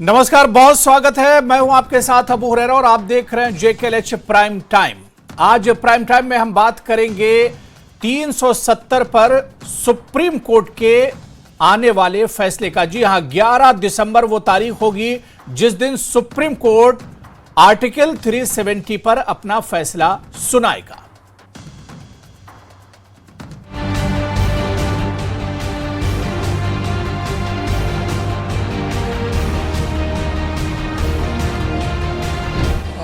नमस्कार, बहुत स्वागत है। मैं हूं आपके साथ अबू हुरैरा और आप देख रहे हैं JKLH प्राइम टाइम। आज प्राइम टाइम में हम बात करेंगे 370 पर सुप्रीम कोर्ट के आने वाले फैसले का। जी हां, 11 दिसंबर वो तारीख होगी जिस दिन सुप्रीम कोर्ट आर्टिकल 370 पर अपना फैसला सुनाएगा।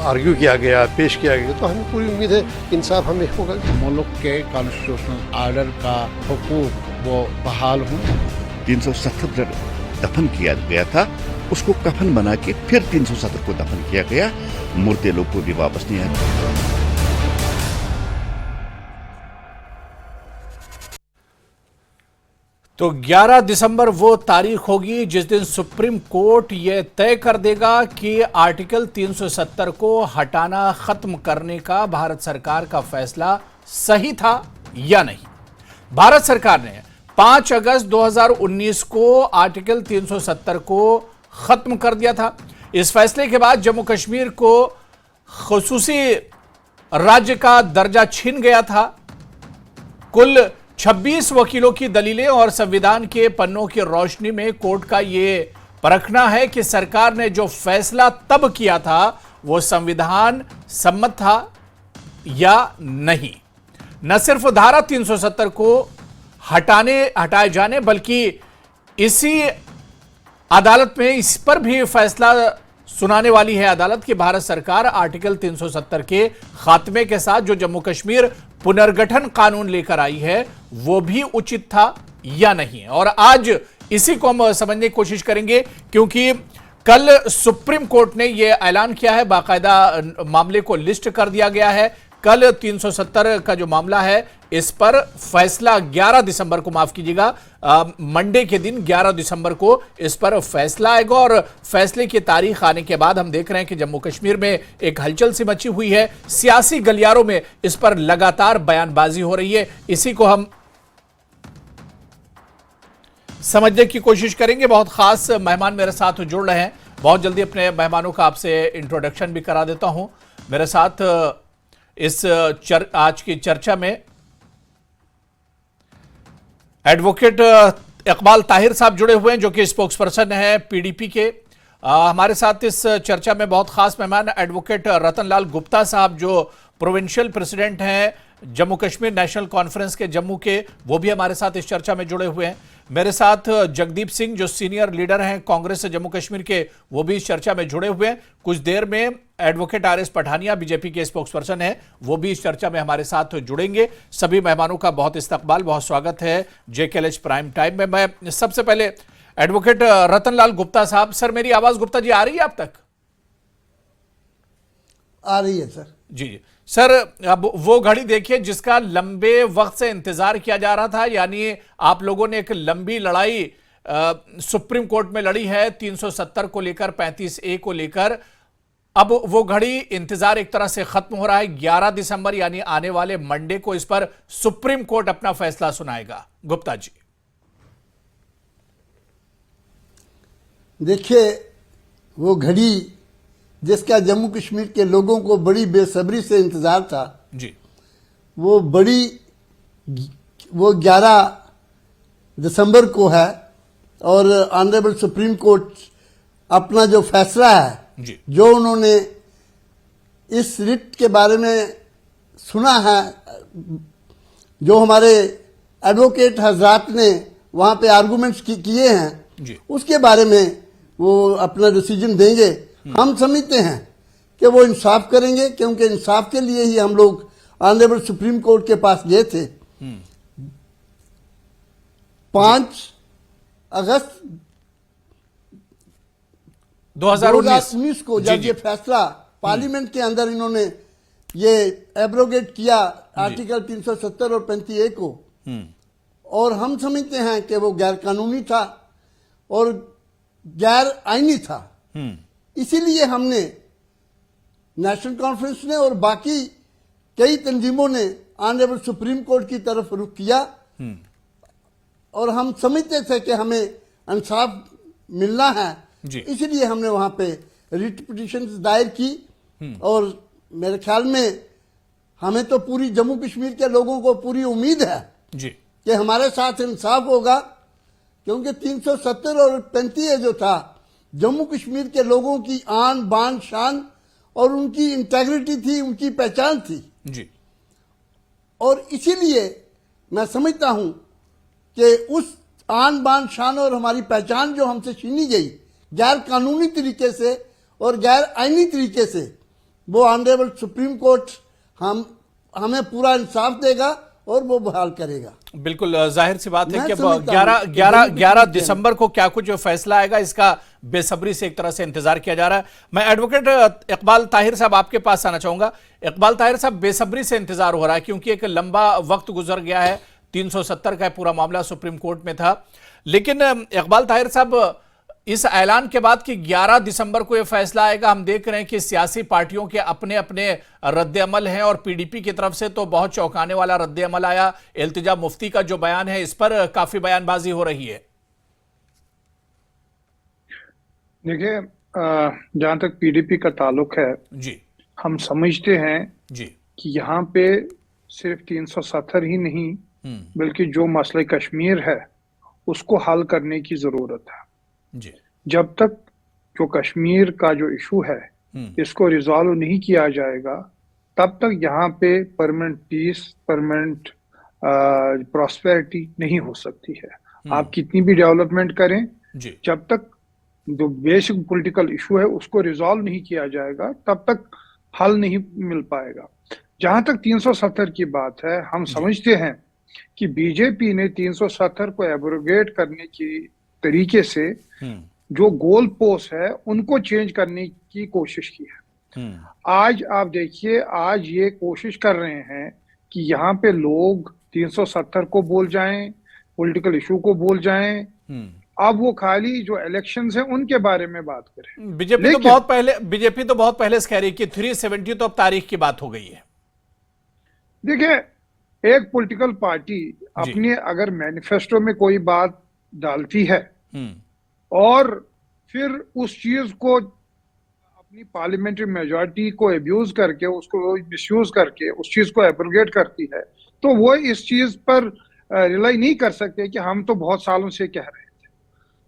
आर्ग्यू किया गया, पेश किया गया, तो हमें पूरी उम्मीद है इंसाफ हमें होगा। मुल्क के कॉन्स्टिट्यूशनल आर्डर का हुकूक वो बहाल हों। 370 जब दफन किया गया था उसको कफन बना के फिर 370 को दफन किया गया। मुर्दे लोग को भी वापस नहीं आया। तो 11 दिसंबर वो तारीख होगी जिस दिन सुप्रीम कोर्ट यह तय कर देगा कि आर्टिकल 370 को हटाना, खत्म करने का भारत सरकार का फैसला सही था या नहीं। भारत सरकार ने 5 अगस्त 2019 को आर्टिकल 370 को खत्म कर दिया था। इस फैसले के बाद जम्मू कश्मीर को खुसूसी राज्य का दर्जा छिन गया था। कुल 26 वकीलों की दलीलें और संविधान के पन्नों की रोशनी में कोर्ट का यह परखना है कि सरकार ने जो फैसला तब किया था वो संविधान सम्मत था या नहीं। न सिर्फ धारा 370 को हटाए जाने बल्कि इसी अदालत में इस पर भी फैसला सुनाने वाली है अदालत की भारत सरकार आर्टिकल 370 के खात्मे के साथ जो जम्मू कश्मीर पुनर्गठन कानून लेकर आई है वो भी उचित था या नहीं। और आज इसी को हम समझने की कोशिश करेंगे क्योंकि कल सुप्रीम कोर्ट ने यह ऐलान किया है, बाकायदा मामले को लिस्ट कर दिया गया है। कल 370 का जो मामला है इस पर फैसला 11 दिसंबर को, माफ कीजिएगा, मंडे के दिन 11 दिसंबर को इस पर फैसला आएगा। और फैसले की तारीख आने के बाद हम देख रहे हैं कि जम्मू कश्मीर में एक हलचल सी मची हुई है। सियासी गलियारों में इस पर लगातार बयानबाजी हो रही है। इसी को हम समझने की कोशिश करेंगे। बहुत खास मेहमान मेरे साथ जुड़ रहे हैं। बहुत जल्दी अपने मेहमानों का आपसे इंट्रोडक्शन भी करा देता हूं। मेरे साथ इस आज की चर्चा में एडवोकेट इकबाल ताहिर साहब जुड़े हुए हैं जो कि स्पोक्सपर्सन है PDP के। हमारे साथ इस चर्चा में बहुत खास मेहमान एडवोकेट रतनलाल गुप्ता साहब जो प्रोविंशियल प्रेसिडेंट हैं जम्मू कश्मीर नेशनल कॉन्फ्रेंस के जम्मू के, वो भी हमारे साथ इस चर्चा में जुड़े हुए हैं। मेरे साथ जगदीप सिंह जो सीनियर लीडर हैं कांग्रेस जम्मू कश्मीर के, वो भी इस चर्चा में जुड़े हुए हैं। कुछ देर में एडवोकेट RS पठानिया बीजेपी के स्पोक्सपर्सन हैं, वो भी इस चर्चा में हमारे साथ जुड़ेंगे। सभी मेहमानों का बहुत इस्तकबाल, बहुत स्वागत है JKLH प्राइम टाइम में। मैं सबसे पहले एडवोकेट रतनलाल गुप्ता साहब, सर मेरी आवाज गुप्ता जी आ रही है आप तक? आ रही है सर। जी सर, अब वो घड़ी देखिए जिसका लंबे वक्त से इंतजार किया जा रहा था, यानी आप लोगों ने एक लंबी लड़ाई सुप्रीम कोर्ट में लड़ी है 370 को लेकर, 35A को लेकर। अब वो घड़ी इंतजार एक तरह से खत्म हो रहा है। 11 दिसंबर यानी आने वाले मंडे को इस पर सुप्रीम कोर्ट अपना फैसला सुनाएगा। गुप्ता जी देखिए, वो घड़ी जिसका जम्मू कश्मीर के लोगों को बड़ी बेसब्री से इंतजार था जी, वो 11 दिसंबर को है। और ऑनरेबल सुप्रीम कोर्ट अपना जो फैसला है जी, जो उन्होंने इस रिट के बारे में सुना है, जो हमारे एडवोकेट हजरात ने वहां पे आर्गुमेंट्स किए हैं जी, उसके बारे में वो अपना डिसीजन देंगे। हम समझते हैं कि वो इंसाफ करेंगे क्योंकि इंसाफ के लिए ही हम लोग ऑनरेबल सुप्रीम कोर्ट के पास गए थे। 5 अगस्त 2019 को जब ये फैसला पार्लियामेंट के अंदर इन्होंने ये एब्रोगेट किया आर्टिकल 370 और 35A को, और हम समझते हैं कि वो गैर कानूनी था और गैर आईनी था। इसीलिए हमने, नेशनल कॉन्फ्रेंस ने और बाकी कई तंजीमों ने ऑनरेबल सुप्रीम कोर्ट की तरफ रुख किया और हम समझते थे कि हमें इंसाफ मिलना है जी। इसलिए हमने वहां पे रिट पिटीशन दायर की। और मेरे ख्याल में हमें तो पूरी जम्मू कश्मीर के लोगों को पूरी उम्मीद है जी कि हमारे साथ इंसाफ होगा, क्योंकि 370 और 35 जो था, जम्मू कश्मीर के लोगों की आन बान शान और उनकी इंटेग्रिटी थी, उनकी पहचान थी। जी और इसीलिए मैं समझता हूं कि उस आन बान शान और हमारी पहचान जो हमसे छीनी गई गैर कानूनी तरीके से और गैर आईनी तरीके से, वो ऑनरेबल सुप्रीम कोर्ट हमें पूरा इंसाफ देगा और वो बहाल करेगा। बिल्कुल जाहिर सी बात है मैं कि अब समझता हूं 11 दिसंबर को क्या कुछ फैसला आएगा, इसका बेसब्री से एक तरह से इंतजार किया जा रहा है। मैं एडवोकेट इकबाल ताहिर साहब आपके पास आना चाहूंगा। इकबाल ताहिर साहब, बेसब्री से इंतजार हो रहा है क्योंकि एक लंबा वक्त गुजर गया है, 370 का पूरा मामला सुप्रीम कोर्ट में था। लेकिन इकबाल ताहिर साहब, इस ऐलान के बाद कि 11 दिसंबर को यह फैसला आएगा, हम देख रहे हैं कि सियासी पार्टियों के अपने अपने रद्द-ए-अमल हैं और पीडीपी की तरफ से तो बहुत चौंकाने वाला रद्द-ए-अमल आया। इल्तिजा मुफ्ती का जो बयान है, इस पर काफी बयानबाजी हो रही है। देखिए, जहां तक पीडीपी का ताल्लुक है, जी हम समझते हैं जी कि यहाँ पे सिर्फ 370 ही नहीं, बल्कि जो मसले कश्मीर है उसको हल करने की जरूरत है। जी जब तक जो कश्मीर का जो इशू है इसको रिजॉल्व नहीं किया जाएगा, तब तक यहाँ पे परमानेंट पीस, परमानेंट प्रॉस्पेरिटी नहीं हो सकती है। आप कितनी भी डेवलपमेंट करें, जी जब तक जो बेसिक पॉलिटिकल इशू है उसको रिजॉल्व नहीं किया जाएगा, तब तक हल नहीं मिल पाएगा। जहां तक 370 की बात है, हम समझते हैं कि बीजेपी ने 370 को एब्रोगेट करने की तरीके से जो गोल पोस्ट है उनको चेंज करने की कोशिश की है। आज आप देखिए, आज ये कोशिश कर रहे हैं कि यहाँ पे लोग 370 को भूल जाएं, पॉलिटिकल इशू को भूल जाएं, अब वो खाली जो इलेक्शंस हैं उनके बारे में बात करें। बीजेपी तो बहुत पहले से कह रही कि 370 तो अब तारीख की बात हो गई है। देखिए, एक पॉलिटिकल पार्टी अपने अगर मैनिफेस्टो में कोई बात डालती है और फिर उस चीज को अपनी पार्लियामेंट्री मेजॉरिटी को अब्यूज करके, उसको मिसयूज करके उस चीज को एब्रोगेट करती है, तो वो इस चीज पर रिलाई नहीं कर सकते कि हम तो बहुत सालों से कह रहे थे।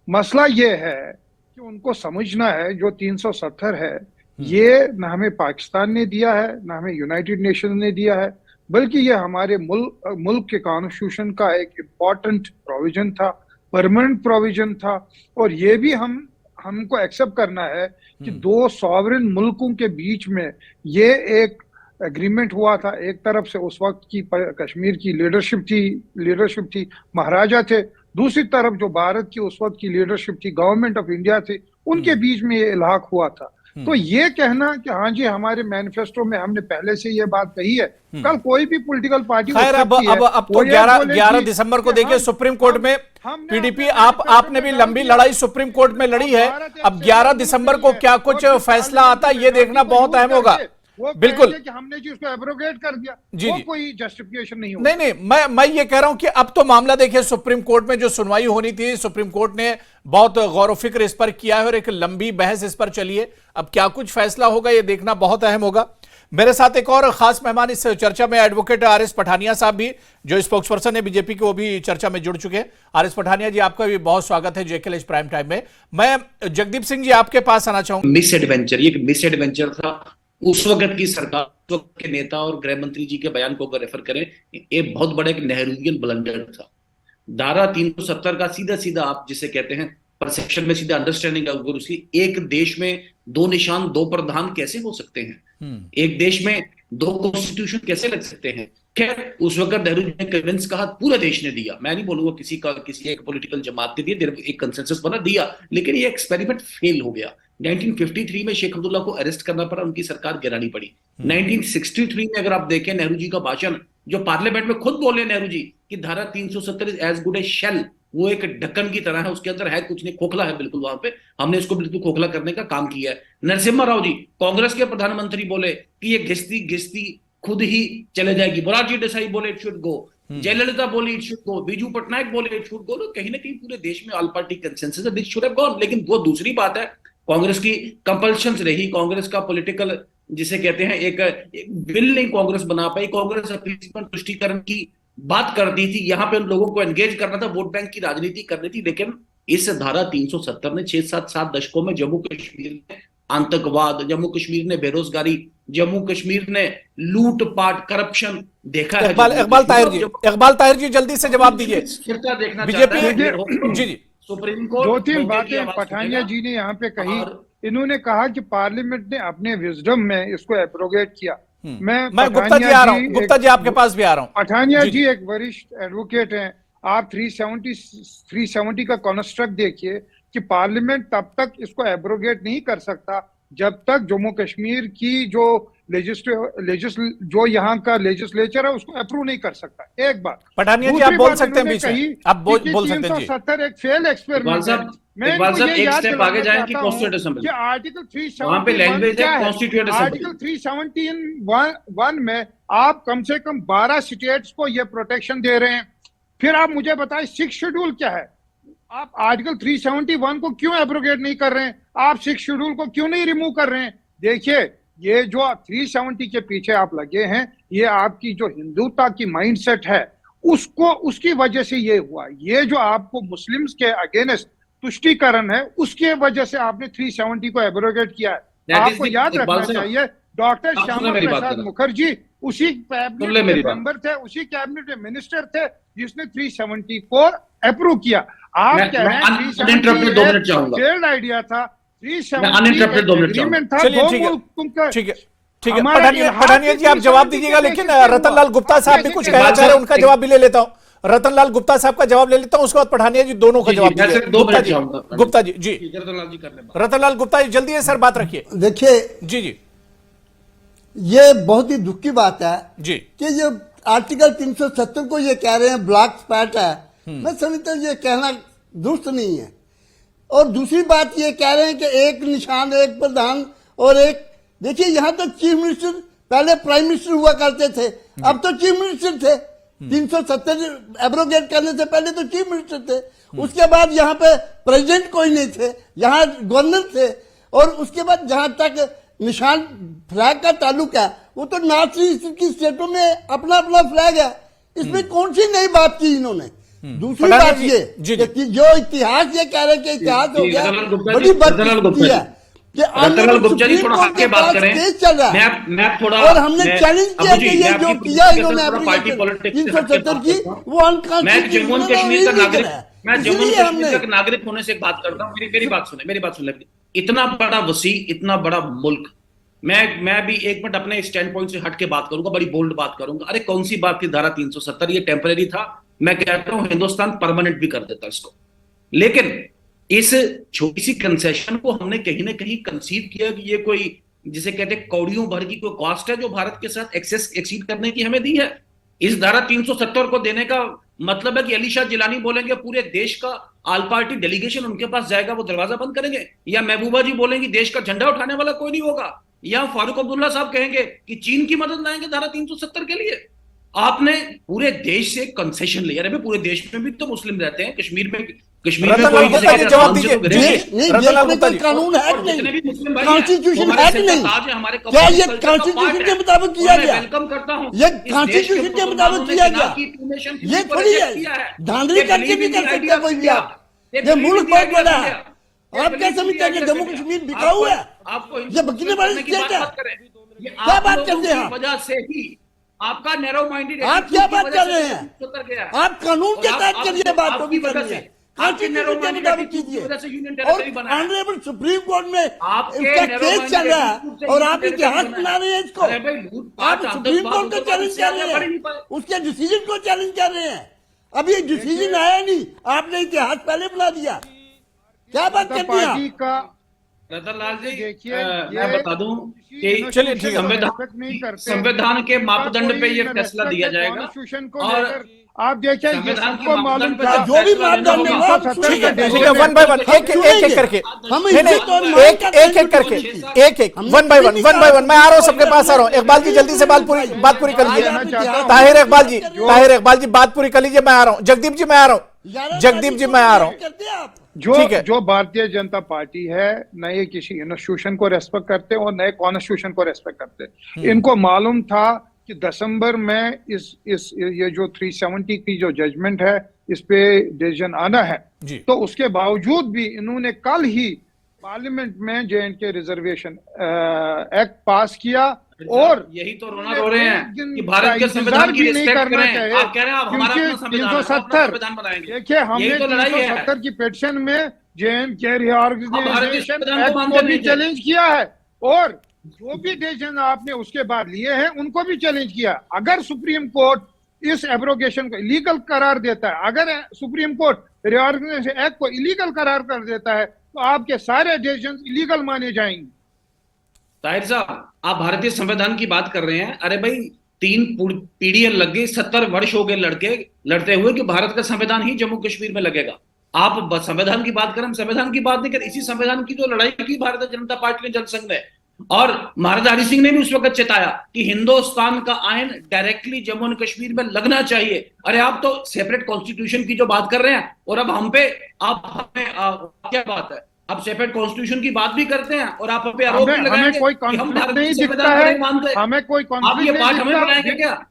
मसला ये है कि उनको समझना है जो 370 है, ये ना हमें पाकिस्तान ने दिया है, ना हमें यूनाइटेड नेशन ने दिया है, बल्कि ये हमारे मुल्क के कॉन्स्टिट्यूशन का एक इम्पॉर्टेंट प्रोविजन था, परमानेंट प्रोविजन था। और ये भी हमको एक्सेप्ट करना है कि दो सॉवरेन मुल्कों के बीच में ये एक एग्रीमेंट हुआ था। एक तरफ से उस वक्त की कश्मीर की लीडरशिप थी, महाराजा थे, दूसरी तरफ जो भारत की उस वक्त की लीडरशिप थी, गवर्नमेंट ऑफ इंडिया थी, उनके बीच में ये इलाक हुआ था। तो ये कहना कि हाँ जी हमारे मैनिफेस्टो में हमने पहले से ये बात कही है, कल कोई भी पॉलिटिकल पार्टी खैर अब तो 11 दिसंबर को देखिए सुप्रीम कोर्ट में पीडीपी, आपने भी लंबी लड़ाई सुप्रीम कोर्ट में लड़ी है। अब 11 दिसंबर को क्या कुछ फैसला आता है, ये देखना बहुत अहम होगा। बिल्कुल, कि हमने जी उसको एब्रोगेट कर दिया, जी वो जी, कोई जस्टिफिकेशन नहीं होगा। नहीं, मैं ये कह रहा हूं कि अब तो मामला देखिए सुप्रीम कोर्ट में जो सुनवाई होनी थी, सुप्रीम कोर्ट ने बहुत गौर फिक्र इस पर किया है और एक लंबी बहस इस पर चली है। अब क्या कुछ फैसला होगा ये देखना बहुत अहम होगा। मेरे साथ एक और खास मेहमान इस चर्चा में एडवोकेट आर.एस. पठानिया साहब भी, जो स्पोक्स पर्सन है बीजेपी के, वो भी चर्चा में जुड़ चुके हैं। आर.एस. पठानिया जी, आपका भी बहुत स्वागत है जेकेएल प्राइम टाइम में। मैं जगदीप सिंह जी आपके पास आना चाहूंगा। मिस एडवेंचर था उस वक्त की सरकार, उस वक्त के नेता और गृह मंत्री जी के बयान को अगर रेफर करें, ये बहुत बड़ा एक नेहरूवियन ब्लंडर था। धारा 370 का सीधा सीधा आप जिसे कहते हैं परसेप्शन में सीधा अंडरस्टैंडिंग अगर उसकी, एक देश में दो निशान दो प्रधान कैसे हो सकते हैं, एक देश में दो कॉन्स्टिट्यूशन कैसे लग सकते हैं। खैर उस वक्त नेहरू जी ने कन्विंस कहा, पूरा देश ने दिया, मैं नहीं बोलूंगा किसी एक पॉलिटिकल जमात ने दिया, एक कंसेंसस बना दिया, लेकिन ये एक्सपेरिमेंट फेल हो गया। 1953 में शेख अब्दुल्ला को अरेस्ट करना पड़ा, उनकी सरकार गिरानी पड़ी। 1963 में अगर आप देखें नेहरू जी का भाषण, जो पार्लियामेंट में खुद बोले नेहरू जी कि धारा 370 is as good as shell, वो एक ढक्कन की तरह है, उसके अंदर है कुछ नहीं, खोखला है बिल्कुल, वहां पे हमने इसको बिल्कुल खोखला करने का काम किया है। नरसिम्हा राव जी कांग्रेस के प्रधानमंत्री बोले कि ये घिसती घिसती खुद ही चले जाएगी। मोरारजी देसाई बोले इट शुड गो। जयललिता बोली it should go, Biju Patnaik बोले इट शुड गो, तो कहीं ना कहीं पूरे देश में ऑल पार्टी कंसेंसस है दिस शुड हैव गॉन। लेकिन वो दूसरी बात है, कांग्रेस की कंपल्शंस रही, कांग्रेस का पॉलिटिकल जिसे कहते हैं एक बिल नहीं कांग्रेस बना पाई। कांग्रेस अपनी तुष्टीकरण की बात करती थी, यहाँ पे उन लोगों को एंगेज करना था, वोट बैंक की राजनीति करनी थी। लेकिन इस धारा 370 ने 6-7 दशकों में जम्मू कश्मीर में आतंकवाद, जम्मू कश्मीर ने बेरोजगारी, जम्मू कश्मीर ने लूटपाट, करप्शन देखा है। इकबाल ताहिर जी जल्दी से जवाब दीजिए। स्थिरता देखना बीजेपी चाहता है। जी सुप्रीम कोर्ट दो तीन लोगों की बातें आवाज पठानिया सुनेगा। जी ने यहाँ पे कही। और इन्होंने कहा कि पार्लियामेंट ने अपने विजडम में इसको एब्रोगेट किया। मैं गुप्ता जी आ रहा हूँ, गुप्ता जी आपके पास भी आ रहा हूँ। पठानिया जी एक वरिष्ठ एडवोकेट हैं। आप 370 का कॉन्स्ट्रक्ट देखिए कि पार्लियामेंट तब तक इसको एब्रोगेट नहीं कर सकता जब तक जम्मू कश्मीर की जो जो यहाँ का लेजिस्लेचर है उसको अप्रूव नहीं कर सकता। एक बात। पठानिया जी आप बोल सकते हैं बीच में, आप बोल सकते हैं जी। 370 एक फेल एक्सपेरिमेंट है। मैं इकबाल साहब इनको एक याद स्टेप दिलाना आगे जाएं कि चाहता हूं कॉन्स्टिट्यूएंट असेंबली, कि आर्टिकल 371 वहां पे लैंग्वेज क्या है है? Constituent assembly. आर्टिकल 371 में आप कम से कम 12 स्टेट्स को ये प्रोटेक्शन दे रहे हैं। फिर आप मुझे बताएं 6 शेड्यूल क्या है? आप आर्टिकल 371 को क्यों एब्रोगेट नहीं कर रहे हैं? आप 6 शेड्यूल को क्यों नहीं रिमूव कर रहे हैं? देखिए, ये जो 370 के पीछे आप लगे हैं, ये आपकी जो हिंदुत्व की माइंडसेट है उसकी वजह से ये हुआ। ये जो आपको मुस्लिम्स के अगेंस्ट तुष्टीकरण है उसके वजह से आपने 370 को एब्रोगेट किया है। आपको याद रखना चाहिए डॉक्टर श्यामा प्रसाद मुखर्जी उसी कैबिनेट के मेंबर थे, उसी कैबिनेट के मिनिस्टर थे जिसने 370 को अप्रूव किया। आप कह रहे हैं 370 फेल्ड आइडिया था, 370 एग्रीमेंट था। ठीक है पठानिया जी आप जवाब दीजिएगा, लेकिन रतनलाल गुप्ता साहब भी कुछ कहना चाह रहे हैं, उनका जवाब भी ले लेता हूं। रतनलाल गुप्ता साहब का जवाब ले लेता हूं, उसके बाद पठानिया जी दोनों का जवाब दीजिए। गुप्ता जी जी रतनलाल गुप्ता जी जल्दी है सर, बात रखिए। देखिए जी ये बहुत ही दुख की बात है जी कि जो आर्टिकल 370 को ये कह रहे हैं ब्लैक स्पॉट है। मैं समझता हूं ये कहना दुरुस्त नहीं है। और दूसरी बात ये कह रहे हैं कि एक निशान, एक प्रधान और एक, देखिए यहां तक चीफ मिनिस्टर, पहले प्राइम मिनिस्टर हुआ करते थे, अब तो चीफ मिनिस्टर थे। 370 एब्रोगेट करने से पहले तो चीफ मिनिस्टर थे, उसके बाद यहाँ पे प्रेसिडेंट कोई नहीं थे, यहाँ गवर्नर थे। और उसके बाद जहां तक निशान फ्लैग का ताल्लुक है, वो तो नॉर्थ ईस्ट की स्टेटों में अपना अपना फ्लैग है। इसमें कौन सी नई बात की इन्होंने? दूसरी बात ये कि जो इतिहास ये कह रहे हैं कि इतिहास हो गया, बड़ी बदकिस्मती है कि रतनलाल गुप्ता जी थोड़ा हट के बात करें। केस चल रहा है मैं थोड़ा और हमने चैलेंज किया कि ये जो किया इन्होंने एप्लीकेशन 370 की वो अनकॉन्स्टिट्यूशनल जम्मू कश्मीर का नागरिक, मैं जम्मू इसलिए कश्मीर का नागरिक होने से एक बात करता हूँ। मेरी बात सुन लेंगे। इतना बड़ा वसी, इतना बड़ा मुल्क, मैं भी एक मिनट अपने स्टैंड पॉइंट से हट के बात करूंगा, बड़ी बोल्ड बात करूंगा। अरे कौन सी बात की धारा 370? ये टेम्परेरी था। मैं कहता हूं हिंदुस्तान परमानेंट भी कर देता इसको। लेकिन इस छोटी सी कंसेशन को हमने कहीं ना कहीं कंसीव किया कि ये कोई जिसे कहते हैं कौड़ियों भर की कोई कॉस्ट है जो भारत के साथ एक्सीड करने की हमें दी है। इस धारा 370 को देने का मतलब है कि अली शाह जिलानी बोलेंगे पूरे देश का ऑल पार्टी डेलीगेशन उनके पास जाएगा, वो दरवाजा बंद करेंगे, या महबूबा जी बोलेंगी देश का झंडा उठाने वाला कोई नहीं होगा, या फारूक अब्दुल्ला साहब कहेंगे कि चीन की मदद लाएंगे धारा 370 के लिए। आपने पूरे देश से कंसेशन लिया। अरे पूरे देश में भी तो मुस्लिम रहते हैं, कश्मीर में कोई जवाब दीजिए। कानून है कि नहीं, कॉन्स्टिट्यूशन है कि नहीं, क्या ये कॉन्स्टिट्यूशन के मुताबिक किया गया? वेलकम करता हूं, ये कॉन्स्टिट्यूशन के मुताबिक किया गया। ये थोड़ी है धांधली करके भी कर सकता कोई भी। आप ये मुल्क बहुत बड़ा है। आप क्या समझते हैं कि जम्मू कश्मीर बिकाऊ है? ये बकने वाली स्टेट है? क्या बात करते हैं आप? वजह से ही आपका नैरो माइंडेड, आप क्या बात कर रहे हैं? आप कानून के तहत करिए बात को भी करनी है, कॉन्स्टिट्यूशन के मुताबिक कीजिए। और ऑनरेबल सुप्रीम कोर्ट में इसका केस चल रहा है और आप इतिहास बना रहे हैं इसको। आप सुप्रीम कोर्ट को चैलेंज कर रहे हैं, उसके डिसीजन को चैलेंज कर रहे हैं। अभी एक डिसीजन आया नहीं, आपने इतिहास पहले बना दिया। क्या बात करते हैं आप? रतनलाल जी देखिए, मैं बता दूं कि चलिए संविधान के मापदंड पे ये फैसला दिया जाएगा। और आप देखिए ये संविधान की सबको मालूम था मापदंड जो भी मापदंड है वो आप ठीक है, सुनिए। ठीक है, वन बाय वन, एक एक करके, हम नहीं नहीं, इज्जत और मान एक का एक पहलू करके, देखिए। एक वन बाय वन, मैं आ रहा हूँ, सबके पास आ रहा हूँ। इकबाल जी जल्दी से बात पूरी कर लीजिए। ताहिर इकबाल जी बात पूरी कर लीजिए, मैं आ रहा हूँ। जगदीप जी मैं आ रहा हूँ, जगदीप जी मैं आ रहा हूँ। ठीक है। जो भारतीय जनता पार्टी है, न ये किसी इंस्टीट्यूशन को रेस्पेक्ट करते और नए कॉन्स्टिट्यूशन को रेस्पेक्ट करते। इनको मालूम था कि दिसंबर में इस ये जो 370 की जो जजमेंट है इस पे डिसीजन आना है, तो उसके बावजूद भी इन्होंने कल ही पार्लियामेंट में J&K रिजर्वेशन एक्ट पास किया। और यही तो रोना रो रहे हैं कि भारत के संविधान की रिस्पेक्ट करें। आप कह रहे हैं आप हमारा अपना संविधान है, अपना संविधान बनाएंगे। देखिए हमने यही तो लड़ाई है। 370 की पिटीशन में J&K भारत के रिऑर्गेनाइजेशन संविधान एक्ट को को मानते भी नहीं थे। चैलेंज किया है और जो भी डिसीजन आपने उसके बाद लिए हैं उनको भी चैलेंज किया। अगर सुप्रीम कोर्ट इस एब्रोगेशन को इलीगल करार देता है, अगर सुप्रीम कोर्ट रिऑर्गेनाइजेशन एक्ट को इलीगल करार कर देता है, तो आपके सारे डिसीजन इलीगल माने जाएंगे। ताहिर साहब, आप भारतीय संविधान की बात कर रहे हैं। अरे भाई 3 पीढ़ियां लग गई, 70 वर्ष हो गए लड़ते हुए कि भारत का संविधान ही जम्मू कश्मीर में लगेगा। आप संविधान की बात करें, हम संविधान की बात नहीं करें। इसी संविधान की जो लड़ाई की भारतीय जनता पार्टी ने जनसंघ ने, और महाराजा हरि सिंह ने भी उस वक्त चेताया कि हिंदुस्तान का ion directly Jammu and Kashmir में लगना चाहिए। अरे आप तो सेपरेट कॉन्स्टिट्यूशन की जो बात कर रहे हैं और अब हम पे क्या बात है? आप सेपरेट कॉन्स्टिट्यूशन की बात भी करते हैं और आप पे आरोप भी लगाएंगे हमें कोई कि हम कॉन्फ्लिक्ट भारत नहीं के दिखता संविधान को है, नहीं मानते। हमें कोई आप कॉन्फ्लिक्ट ये नहीं पाठ हमें दिखता। पढ़ाएंगे क्या?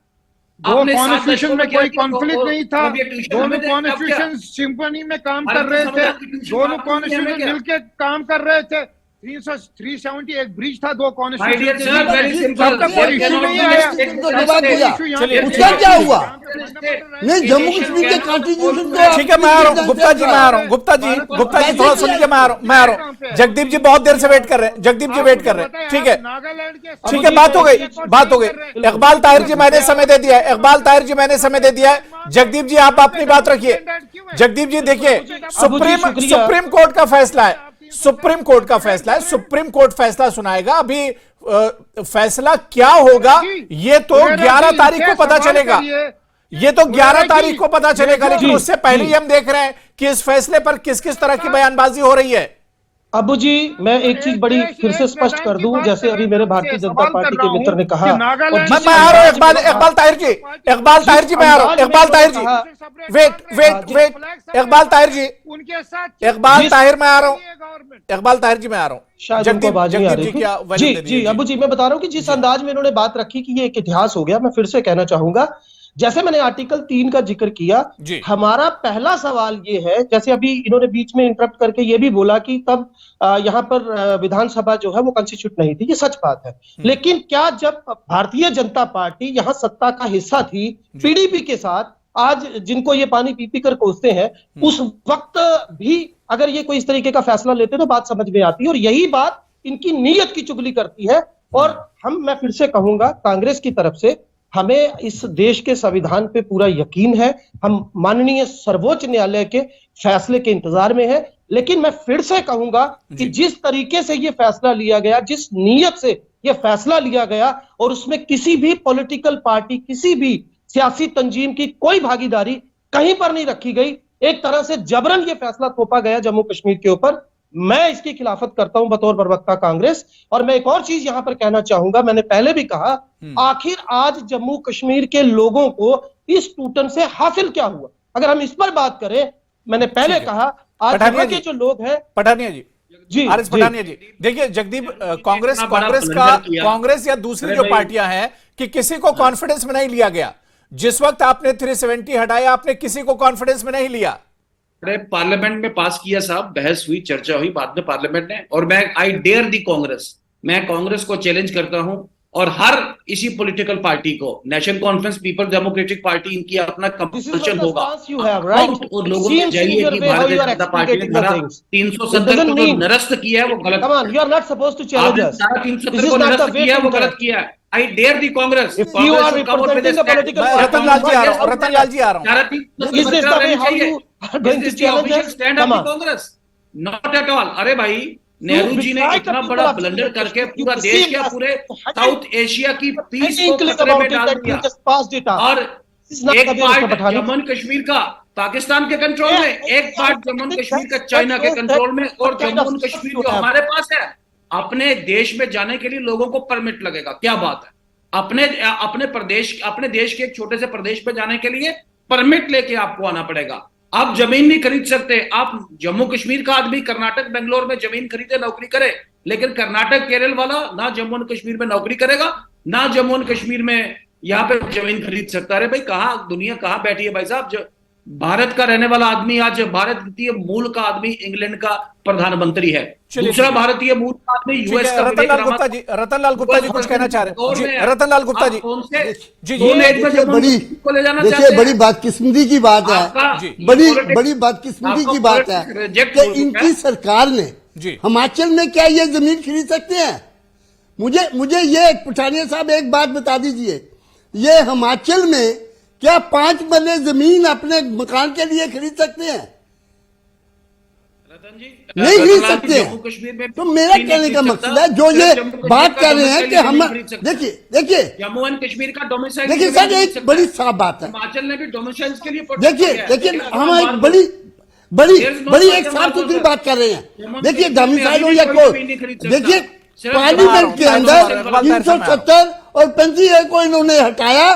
दो आपने 7 कॉन्स्टिट्यूशन दशकों में क्या कोई किया? कॉन्फ्लिक्ट नहीं था, अभी एक ट्यूशन दोनों हमें दे, अब क्या? कॉन्स्टिट्यूशन सिंपनी में काम भारत कर के रहे थे, संविधान की ट्यूशन दोनों आप हमें कॉन्स्टिट्यूशन क्या? मिलके काम कर रहे थे। 370 एक ब्रिज था दो My dear constitution sir, very simple. तब तक कोई There इशू cannot नहीं be आया। mistake. तो जवाब दिया। चलिए, उसका क्या हुआ? नहीं, जम्मू Nation कश्मीर के cannot कॉन्स्टिट्यूशन hold को ठीक है, मैं आ रहा हूँ गुप्ता जी, मैं आ रहा हूँ गुप्ता जी थोड़ा सुनिए, मैं आ रहा हूँ। जगदीप जी बहुत देर से वेट कर रहे हैं, जगदीप जी वेट कर रहे हैं। ठीक है, नागालैंड के ठीक है, बात हो गई। इकबाल ताहिर जी मैंने समय दे दिया है, इकबाल ताहिर जी मैंने समय दे दिया है। जगदीप जी आप अपनी बात रखिए। जगदीप जी देखिए, सुप्रीम कोर्ट का फैसला है, सुप्रीम कोर्ट का फैसला है, सुप्रीम कोर्ट फैसला सुनाएगा। अभी फैसला क्या होगा ये तो 11 तारीख को पता चलेगा, ये तो 11 तारीख को पता चलेगा। लेकिन उससे पहले ही हम देख रहे हैं कि इस फैसले पर किस किस तरह की बयानबाजी हो रही है। अबू जी, मैं एक चीज बड़ी फिर से स्पष्ट कर दूं, जैसे अभी मेरे भारतीय जनता पार्टी के मित्र ने कहा, मैं आ रहा हूं इकबाल ताहिर जी मैं आ रहा हूं। इकबाल ताहिर जी वेट इकबाल ताहिर जी, इकबाल ताहिर मैं आ रहा हूं, इकबाल ताहिर जी मैं आ रहा हूं। शायद उनको आवाज नहीं आ रही थी। जी अबू जी, मैं बता रहा हूं कि जिस अंदाज में इन्होंने बात रखी कि ये एक इतिहास हो गया, मैं फिर से कहना चाहूंगा, जैसे मैंने आर्टिकल 3 का जिक्र किया, हमारा पहला सवाल ये है, जैसे अभी इन्होंने बीच में इंटरप्ट करके ये भी बोला कि तब यहाँ पर विधानसभा जो है वो कॉन्स्टिट्यूट नहीं थी, ये सच बात है। लेकिन क्या जब भारतीय जनता पार्टी यहाँ सत्ता का हिस्सा थी पीडीपी के साथ, आज जिनको ये पानी पी पी कर कोसते हैं, उस वक्त भी अगर ये कोई इस तरीके का फैसला लेते तो बात समझ में आती है। और यही बात इनकी नीयत की चुगली करती है। और मैं फिर से कहूंगा, कांग्रेस की तरफ से हमें इस देश के संविधान पे पूरा यकीन है, हम माननीय सर्वोच्च न्यायालय के फैसले के इंतजार में है। लेकिन मैं फिर से कहूंगा कि जिस तरीके से ये फैसला लिया गया, जिस नीयत से ये फैसला लिया गया, और उसमें किसी भी पॉलिटिकल पार्टी, किसी भी सियासी तंजीम की कोई भागीदारी कहीं पर नहीं रखी गई, एक तरह से जबरन ये फैसला थोपा गया जम्मू कश्मीर के ऊपर, मैं इसकी खिलाफत करता हूं बतौर प्रवक्ता कांग्रेस। और मैं एक और चीज यहां पर कहना चाहूंगा, मैंने पहले भी कहा, आखिर आज जम्मू कश्मीर के लोगों को इस टूटन से हासिल क्या हुआ? अगर हम इस पर बात करें, मैंने पहले कहा, आज यहाँ के जो लोग हैं, पठानिया जी आर एस पठानिया जी, देखिए जगदीप, कांग्रेस या दूसरी जो पार्टियां हैं कि किसी को कॉन्फिडेंस में नहीं लिया गया। जिस वक्त आपने 370 हटाया, आपने किसी को कॉन्फिडेंस में नहीं लिया। पार्लियामेंट में पास किया साहब, बहस हुई, चर्चा हुई बाद में पार्लियामेंट ने, और मैं आई डेयर दी कांग्रेस, मैं कांग्रेस को चैलेंज करता हूं और हर इसी पॉलिटिकल पार्टी को, national conference, people democratic party, इनकी अपना कंपल्शन होगा और लोगों को चाहिए कि भारतीय जनता पार्टी ने धारा 370 को जो निरस्त किया है वो गलत, 370 को निरस्त किया है वो गलत किया है। आई डेयर दी कांग्रेस। रतन लाल जी आ रहा हूं। Congress not at all. अरे भाई, नेहरू जी ने इतना बड़ा ब्लंडर करके पूरा देश या पूरे साउथ एशिया की पीस को खतरे में डाल दिया, और एक पार्ट जम्मू एंड कश्मीर का पाकिस्तान के कंट्रोल में, एक पार्ट जम्मू एंड कश्मीर का चाइना के कंट्रोल में, और जम्मू एंड कश्मीर जो हमारे पास है, अपने देश में जाने के लिए लोगों को परमिट लगेगा। क्या बात है, अपने देश के एक छोटे से प्रदेश पे जाने के लिए परमिट लेके आपको आना पड़ेगा। आप जमीन नहीं खरीद सकते। आप जम्मू कश्मीर का आदमी कर्नाटक बेंगलोर में जमीन खरीदे नौकरी करे, लेकिन कर्नाटक केरल वाला ना जम्मू एंड कश्मीर में नौकरी करेगा, ना जम्मू एंड कश्मीर में यहाँ पे जमीन खरीद सकता है। भाई कहाँ दुनिया कहाँ बैठी है भाई साहब। जो भारत का रहने वाला आदमी आज भारतीय मूल का आदमी इंग्लैंड का प्रधानमंत्री है, दूसरा भारतीय मूल का आदमी यूएस का। रतनलाल गुप्ता जी कुछ कहना चाह रहे हैं। रतनलाल गुप्ता जी जी देखिए, बड़ी बदकिस्मती की बात है, बड़ी बदकिस्मती की बात है कि इनकी सरकार ने हिमाचल में क्या ये जमीन खरीद सकते हैं? मुझे ये पठानिया साहब एक बात बता दीजिए, ये हिमाचल में क्या 5 मरले जमीन अपने मकान के लिए खरीद सकते हैं? नहीं खरीद सकते। तो मेरा कहने का मकसद है, जो ये बात कर रहे हैं कि हम देखिए जम्मू एंड कश्मीर का डोमिसाइल, देखिए सर एक बड़ी साफ बात है, हिमाचल ने भी डोमिसाइल के लिए देखिए लेकिन हम एक बड़ी एक साफ सुथरी बात कर रहे हैं। देखिए डोमिसाइल हो या कोई, देखिए पार्लियामेंट के अंदर 370 और 35A को इन्होंने हटाया।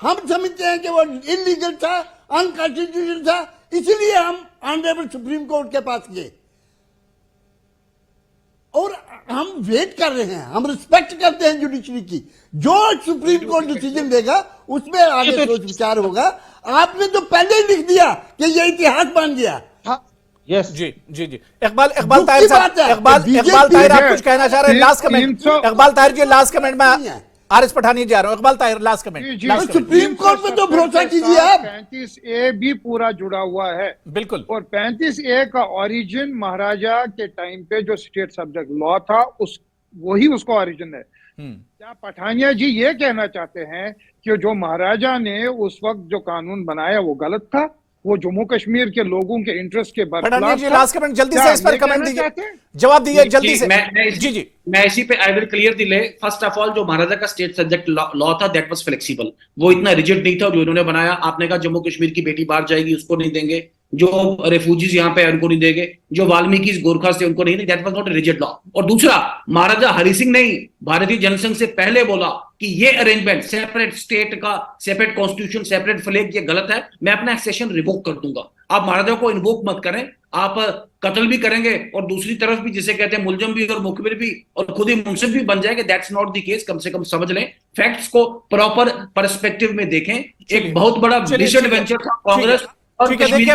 हम समझते हैं कि वो इलीगल था, अनकॉन्स्टिट्यूशनल था, इसलिए हम ऑनरेबल सुप्रीम कोर्ट के पास गए और हम वेट कर रहे हैं। हम रिस्पेक्ट करते हैं जुडिशरी की, जो सुप्रीम कोर्ट डिसीजन देगा उसमें आगे सोच विचार होगा। आपने तो पहले ही लिख दिया कि ये इतिहास बन गया। यस जी इकबाल ताहिर साहब, इकबाल ताहिर आप कुछ कहना चाह रहे हैं? लास्ट कमेंट इकबाल ताहिर जी, लास्ट कमेंट में आरिस पठानी जा रहा हूं। Iqbal Tahir last comment. Supreme court में तो भरोसा कीजिए आप। 35A भी पूरा जुड़ा हुआ है, बिल्कुल, और 35A का ओरिजिन महाराजा के टाइम पे जो स्टेट सब्जेक्ट लॉ था वही उसका ओरिजिन है। क्या पठानिया जी ये कहना चाहते हैं कि जो महाराजा ने उस वक्त जो कानून बनाया वो गलत था, वो जम्मू कश्मीर के लोगों के इंटरेस्ट के बरखलाफ था? लास्ट कमेंट जल्दी से इस पर कमेंट दीजिए, जवाब दीजिए जल्दी से। मैं इसी पे आई विल क्लियर दिले। फर्स्ट ऑफ ऑल जो महाराजा का स्टेट सब्जेक्ट लॉ था दैट वाज फ्लेक्सिबल, वो इतना रिजिड नहीं था जो इन्होंने बनाया। आपने कहा जम्मू कश्मीर की बेटी बाहर जाएगी उसको नहीं देंगे, जो रेफ्यूजीज यहाँ पे उनको नहीं देंगे, जो वाल्मीकि गोरखा से उनको नहीं, that was not rigid law. और दूसरा, महाराजा हरि सिंह ने भारतीय जनसंघ से पहले बोला कि ये अरेंजमेंट सेपरेट स्टेट का सेपरेट कॉन्स्टिट्यूशन सेपरेट फ्लैग ये गलत है, मैं अपना एक्सेशन रिवोक कर दूंगा। आप महाराजा को इन्वोक मत करें, आप कत्ल भी करेंगे और दूसरी तरफ भी जिसे कहते हैं मुलजम भी और मुखबिर भी और खुद ही मुंसिफ भी बन जाएंगे। That's not the case. कम से कम समझ लें, फैक्ट्स को प्रॉपर पर्सपेक्टिव में देखें। एक बहुत बड़ा डिसएडवेंचर था कांग्रेस। ठीक है, देखिए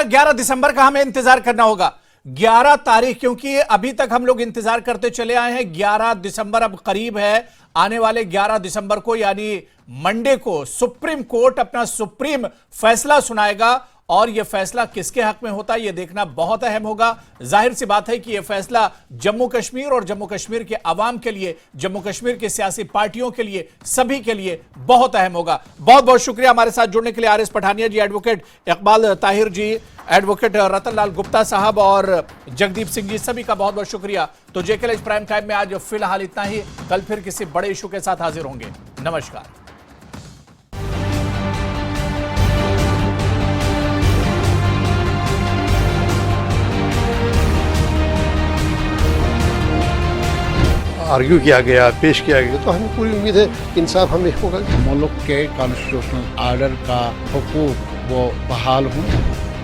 11 दिसंबर का हमें इंतजार करना होगा। 11 तारीख, क्योंकि अभी तक हम लोग इंतजार करते चले आए हैं। 11 दिसंबर अब करीब है। आने वाले 11 दिसंबर को यानी मंडे को सुप्रीम कोर्ट अपना सुप्रीम फैसला सुनाएगा और यह फैसला किसके हक में होता है यह देखना बहुत अहम होगा। जाहिर सी बात है कि यह फैसला जम्मू कश्मीर और जम्मू कश्मीर के अवाम के लिए, जम्मू कश्मीर की सियासी पार्टियों के लिए, सभी के लिए बहुत अहम होगा। बहुत बहुत शुक्रिया हमारे साथ जुड़ने के लिए आरिस पठानिया जी, एडवोकेट इकबाल ताहिर जी, एडवोकेट रतनलाल गुप्ता साहब और जगदीप सिंह जी, सभी का बहुत बहुत शुक्रिया। तो जेकेएल प्राइम टाइम में आज फिलहाल इतना ही। कल फिर किसी बड़े इशू के साथ हाजिर होंगे। नमस्कार। आर्ग्यू किया गया, पेश किया गया, तो हमें पूरी उम्मीद है इंसाफ हमें होगा। मुल्क के कॉन्स्टिट्यूशनल आर्डर का हुकूक वो बहाल हो।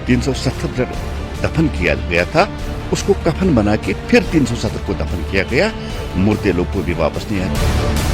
370 जब दफन किया गया था उसको कफन बना के फिर 370 को दफन किया गया। मुर्दे लोग को भी वापस नहीं आए।